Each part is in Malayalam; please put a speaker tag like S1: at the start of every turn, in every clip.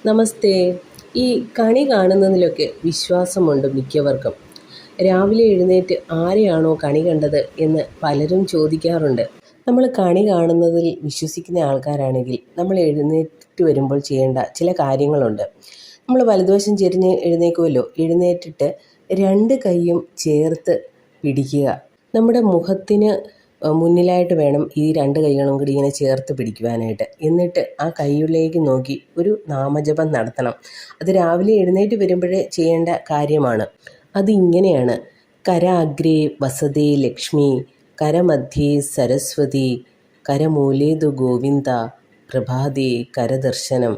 S1: നമസ്തേ. ഈ കണി കാണുന്നതിലൊക്കെ വിശ്വാസമുണ്ട് മിക്കവർക്കും. രാവിലെ എഴുന്നേറ്റ് ആരെയാണോ കണി കണ്ടത് എന്ന് പലരും ചോദിക്കാറുണ്ട്. നമ്മൾ കണി കാണുന്നതിൽ വിശ്വസിക്കുന്ന ആൾക്കാരാണെങ്കിൽ നമ്മൾ എഴുന്നേറ്റ് വരുമ്പോൾ ചെയ്യേണ്ട ചില കാര്യങ്ങളുണ്ട്. നമ്മൾ വലതുവശം ചെരിഞ്ഞ് എഴുന്നേൽക്കുമല്ലോ. എഴുന്നേറ്റിട്ട് രണ്ട് കൈയും ചേർത്ത് പിടിക്കുക. നമ്മുടെ മുഖത്തിന് മുന്നിലായിട്ട് വേണം ഈ രണ്ട് കൈകളും കൂടി ഇങ്ങനെ ചേർത്ത് പിടിക്കുവാനായിട്ട്. എന്നിട്ട് ആ കൈയിലേക്ക് നോക്കി ഒരു നാമജപം നടത്തണം. അത് രാവിലെ എഴുന്നേറ്റ് വരുമ്പോഴേ ചെയ്യേണ്ട കാര്യമാണ്. അതിങ്ങനെയാണ്: കരാഗ്രേ വസതേ ലക്ഷ്മി, കരമധ്യേ സരസ്വതി, കരമൂലേതു ഗോവിന്ദ, പ്രഭാതേ കരദർശനം.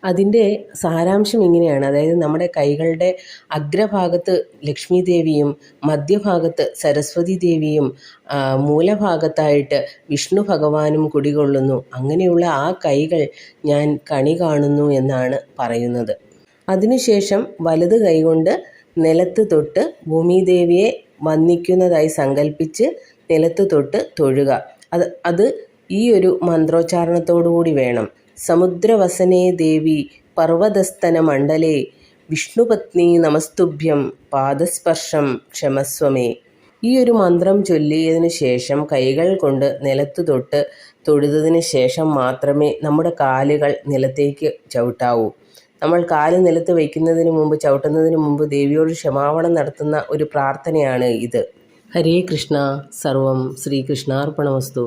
S1: അതിൻ്റെ സാരാംശം ഇങ്ങനെയാണ്. അതായത് നമ്മുടെ കൈകളുടെ അഗ്രഭാഗത്ത് ലക്ഷ്മി ദേവിയും മധ്യഭാഗത്ത് സരസ്വതി ദേവിയും മൂലഭാഗത്തായിട്ട് വിഷ്ണു ഭഗവാനും കുടികൊള്ളുന്നു. അങ്ങനെയുള്ള ആ കൈകൾ ഞാൻ കണി കാണുന്നു എന്നാണ് പറയുന്നത്. അതിനുശേഷം വലത് കൈകൊണ്ട് നിലത്ത് തൊട്ട് ഭൂമിദേവിയെ വന്ദിക്കുന്നതായി സങ്കല്പിച്ച് നിലത്ത് തൊട്ട് തൊഴുക. അത് ഈ ഒരു മന്ത്രോച്ചാരണത്തോടുകൂടി വേണം. സമുദ്രവസനേ ദേവി പർവ്വതസ്തന മണ്ഡലേ, വിഷ്ണുപത്നി നമസ്തുഭ്യം, പാദസ്പർശം ക്ഷമസ്വമേ. ഈ ഒരു മന്ത്രം ചൊല്ലിയതിനു ശേഷം കൈകൾ കൊണ്ട് നിലത്ത് തൊട്ട് തൊഴുതതിന് ശേഷം മാത്രമേ നമ്മുടെ കാലുകൾ നിലത്തേക്ക് ചവിട്ടാവൂ. നമ്മൾ കാല് നിലത്ത് വയ്ക്കുന്നതിന് മുമ്പ്, ചവിട്ടുന്നതിന് മുമ്പ് ദേവിയോട് ക്ഷമാപണം നടത്തുന്ന ഒരു പ്രാർത്ഥനയാണ് ഇത്. ഹരേ കൃഷ്ണ. സർവം ശ്രീകൃഷ്ണാർപ്പണമസ്തു.